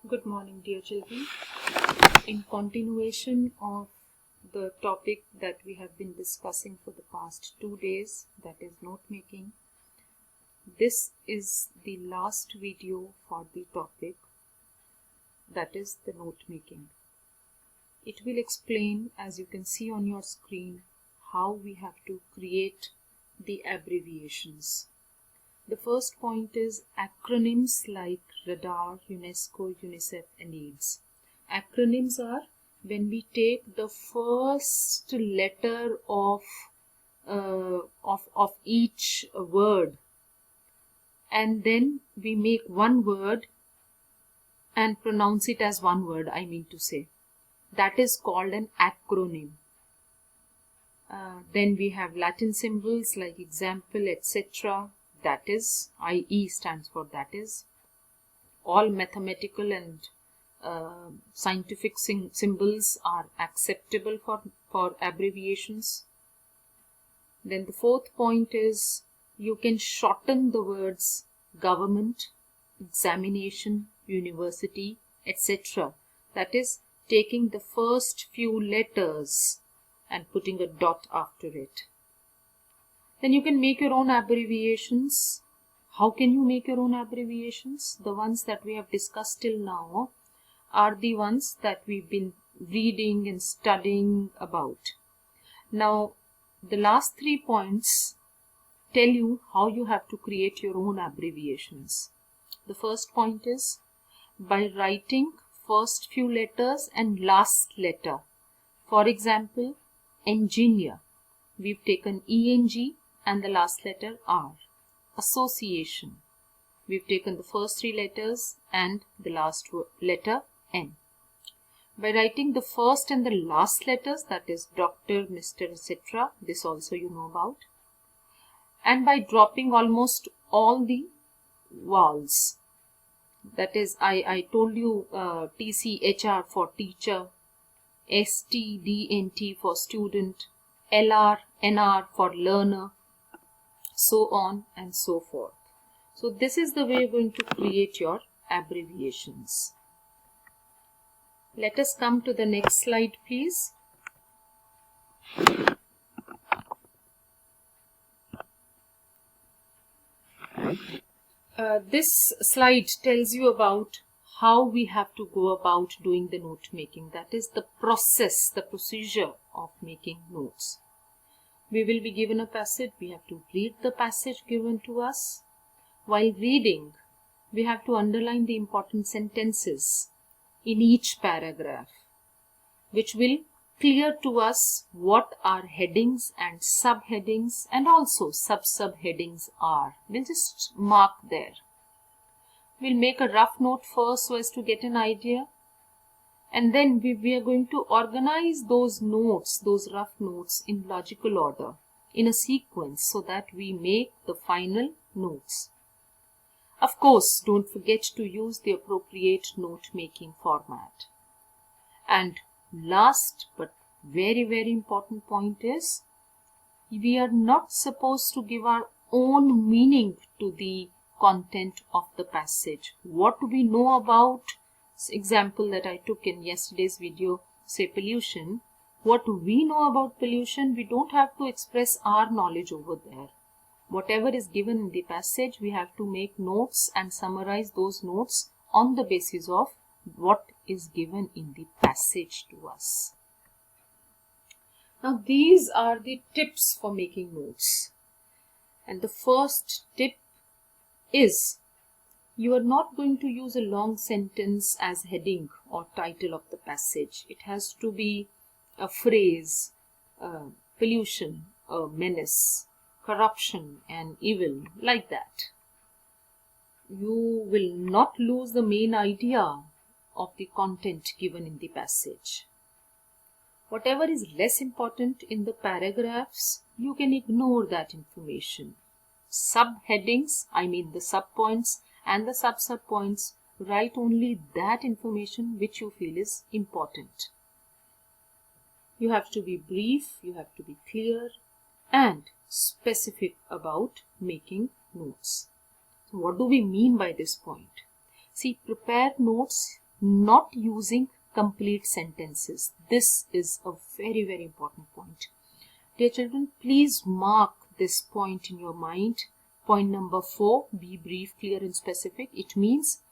Good morning, dear children. In continuation of the topic that we have been discussing for the past 2 days, that is note making, this is the last video for the topic, that is the note making. It will explain, as you can see on your screen, how we have to create the abbreviations. The first point is acronyms like radar, UNESCO, UNICEF and AIDS. Acronyms are when we take the first letter of each word and then we make one word and pronounce it as one word, I mean to say. That is called an acronym. Then we have Latin symbols like example, etc. That is, IE stands for that is. All mathematical and scientific symbols are acceptable for abbreviations. Then the fourth point is you can shorten the words government, examination, university, etc. That is taking the first few letters and putting a dot after it. Then you can make your own abbreviations. How can you make your own abbreviations? The ones that we have discussed till now are the ones that we've been reading and studying about. Now, the last 3 points tell you how you have to create your own abbreviations. The first point is by writing first few letters and last letter. For example, engineer. We've taken ENG and the last letter R. Association. We've taken the first 3 letters and the last letter N. By writing the first and the last letters, that is Dr., Mr., etc., this also you know about. And by dropping almost all the vowels. That is, I told you TCHR for teacher, STDNT for student, LR, NR for learner, so on and so forth. So this is the way you're going to create your abbreviations. Let us come to the next slide, please. This slide tells you about how we have to go about doing the note making. That is the process, the procedure of making notes. We will be given a passage. We have to read the passage given to us. While reading, we have to underline the important sentences in each paragraph, which will clear to us what our headings and subheadings and also sub-subheadings are. We'll just mark there. We'll make a rough note first so as to get an idea. And then we are going to organize those notes, those rough notes in logical order, in a sequence so that we make the final notes. Of course, don't forget to use the appropriate note-making format. And last but very, very important point is, we are not supposed to give our own meaning to the content of the passage. What we know about, example that I took in yesterday's video, say pollution, what we know about pollution, we don't have to express our knowledge over there. Whatever is given in the passage, we have to make notes and summarize those notes on the basis of what is given in the passage to us. Now, these are the tips for making notes. And the first tip is, you are not going to use a long sentence as heading or title of the passage. It has to be a phrase, pollution, a menace, corruption and evil, like that. You will not lose the main idea of the content given in the passage. Whatever is less important in the paragraphs, you can ignore that information. Subheadings, I mean the subpoints and the sub-subpoints, write only that information which you feel is important. You have to be brief, you have to be clear and specific about making notes. So what do we mean by this point? See, prepared notes not using complete sentences. This is a very, very important point. Dear children, please mark this point in your mind. Point number 4, be brief, clear and specific. It means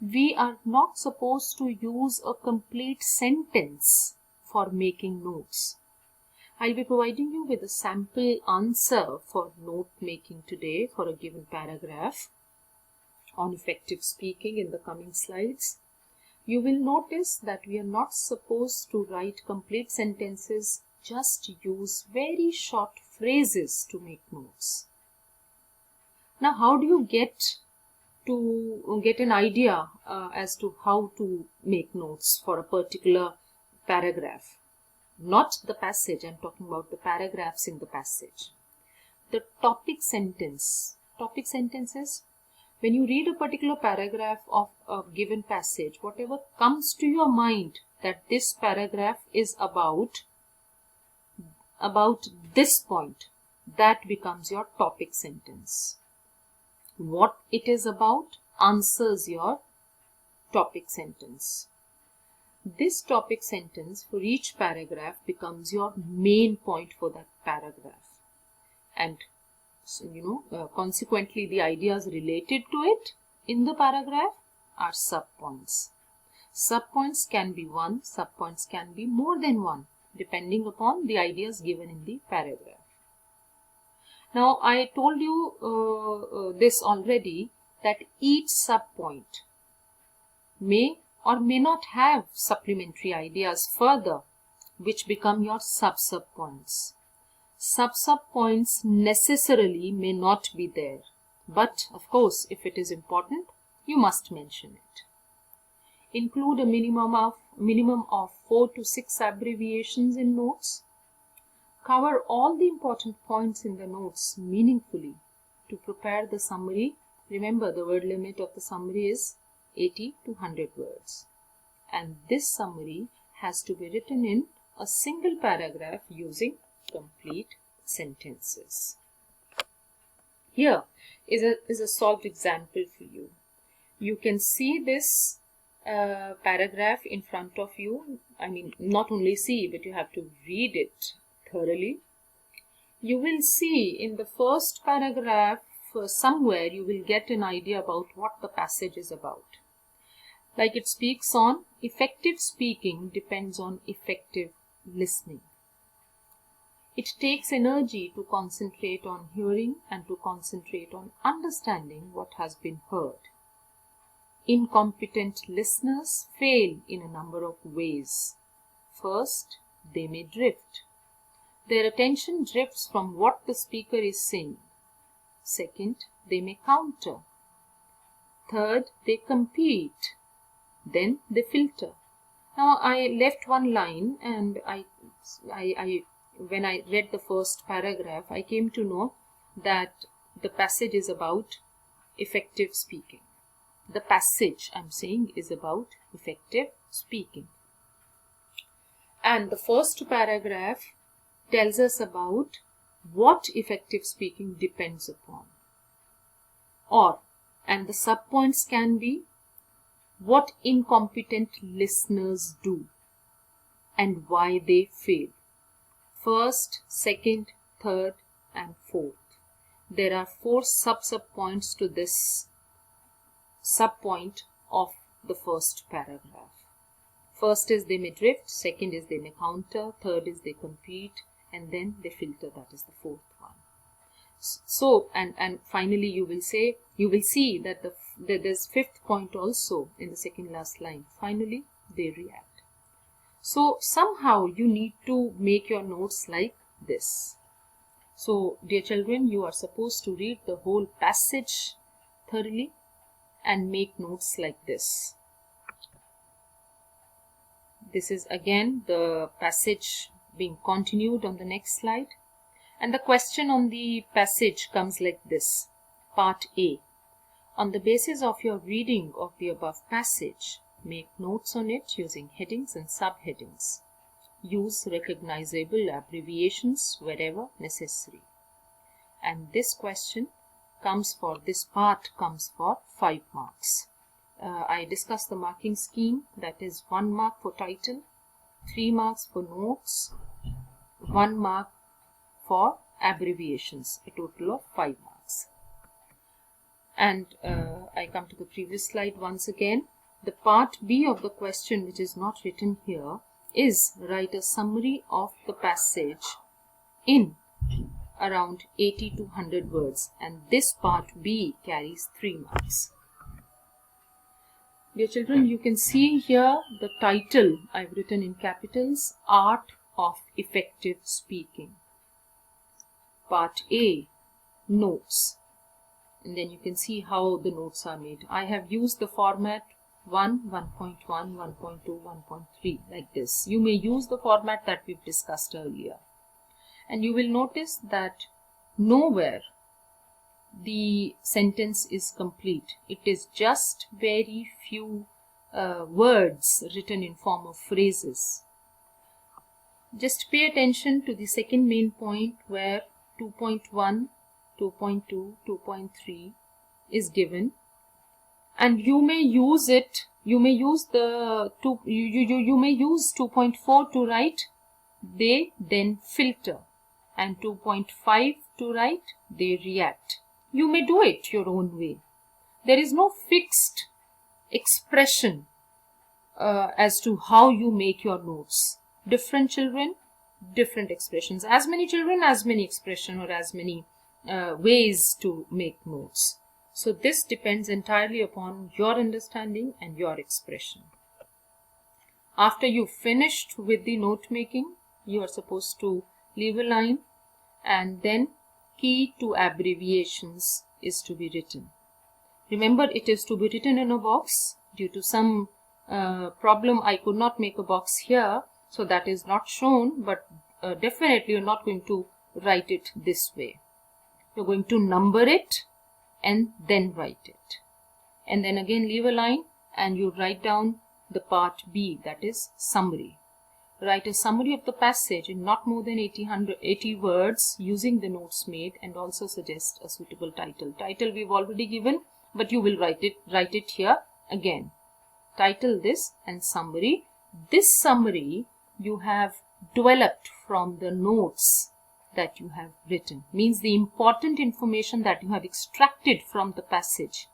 we are not supposed to use a complete sentence for making notes. I'll be providing you with a sample answer for note making today for a given paragraph on effective speaking in the coming slides. You will notice that we are not supposed to write complete sentences, just use very short phrases to make notes. Now, how do you get an idea as to how to make notes for a particular paragraph? Not the passage, I'm talking about the paragraphs in the passage. The topic sentence. Topic sentences, when you read a particular paragraph of a given passage, whatever comes to your mind that this paragraph is about this point, that becomes your topic sentence. What it is about answers your topic sentence. This topic sentence for each paragraph becomes your main point for that paragraph. And so, consequently, the ideas related to it in the paragraph are subpoints. Subpoints can be one, subpoints can be more than one, depending upon the ideas given in the paragraph. Now, I told you this already, that each subpoint may or may not have supplementary ideas further, which become your sub-subpoints. Sub-subpoints necessarily may not be there, but of course, if it is important, you must mention it. Include a minimum of 4 to 6 abbreviations in notes. Cover all the important points in the notes meaningfully. To prepare the summary, remember the word limit of the summary is 80 to 100 words. And this summary has to be written in a single paragraph using complete sentences. Here is a solved example for you. You can see this paragraph in front of you. I mean, not only see, but you have to read it thoroughly. You will see in the first paragraph somewhere you will get an idea about what the passage is about. Like it speaks on effective speaking depends on effective listening. It takes energy to concentrate on hearing and to concentrate on understanding what has been heard. Incompetent listeners fail in a number of ways. First, they may drift. Their attention drifts from what the speaker is saying. Second, they may counter. Third, they compete. Then they filter. Now, I left one line, and when I read the first paragraph, I came to know that the passage is about effective speaking. The passage, I'm saying, is about effective speaking. And the first paragraph tells us about what effective speaking depends upon. And the subpoints can be what incompetent listeners do and why they fail. First, second, third, and fourth. There are 4 sub-subpoints to this subpoint of the first paragraph. First is they may drift, second is they may counter, third is they compete, and then they filter, that is the fourth one. So, and finally you will see that there's 5th point also in the second last line. Finally, they react. So somehow you need to make your notes like this. So, dear children, you are supposed to read the whole passage thoroughly and make notes like this. This is again the passage being continued on the next slide. And the question on the passage comes like this. Part A. On the basis of your reading of the above passage, make notes on it using headings and subheadings. Use recognizable abbreviations wherever necessary. And this question comes for 5 marks. I discussed the marking scheme, that is 1 mark for title, 3 marks for notes, 1 mark for abbreviations, a total of 5 marks. And I come to the previous slide once again. The part B of the question, which is not written here, is write a summary of the passage in around 80 to 100 words, and this part B carries 3 marks. Dear children, you can see here the title I've written in capitals, Art of Effective Speaking. Part A, Notes. And then you can see how the notes are made. I have used the format 1, 1.1, 1.2, 1.3 like this. You may use the format that we've discussed earlier. And you will notice that nowhere the sentence is complete. It is just very few words written in form of phrases. Just pay attention to the second main point where 2.1, 2.2, 2.3 is given, and you may use it. You may use the you may use 2.4 to write they then filter, and 2.5 to write they react. You may do it your own way. There is no fixed expression as to how you make your notes. Different children, different expressions. As many children, as many expression, or as many ways to make notes. So this depends entirely upon your understanding and your expression. After you've finished with the note making, you are supposed to leave a line, and then key to abbreviations is to be written. Remember, it is to be written in a box. Due to some problem, I could not make a box here, so that is not shown, but definitely you're not going to write it this way. You're going to number it and then write it. And then again leave a line and you write down the part B, that is summary. Write a summary of the passage in not more than 80 words using the notes made, and also suggest a suitable title. Title we've already given, but you will write it here again. Title this and summary. This summary you have developed from the notes that you have written, means the important information that you have extracted from the passage.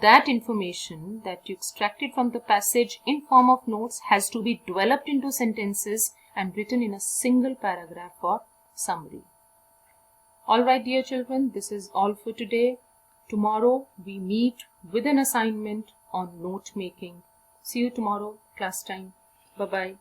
That information that you extracted from the passage in form of notes has to be developed into sentences and written in a single paragraph or summary. Alright dear children, this is all for today. Tomorrow we meet with an assignment on note making. See you tomorrow, class time. Bye-bye.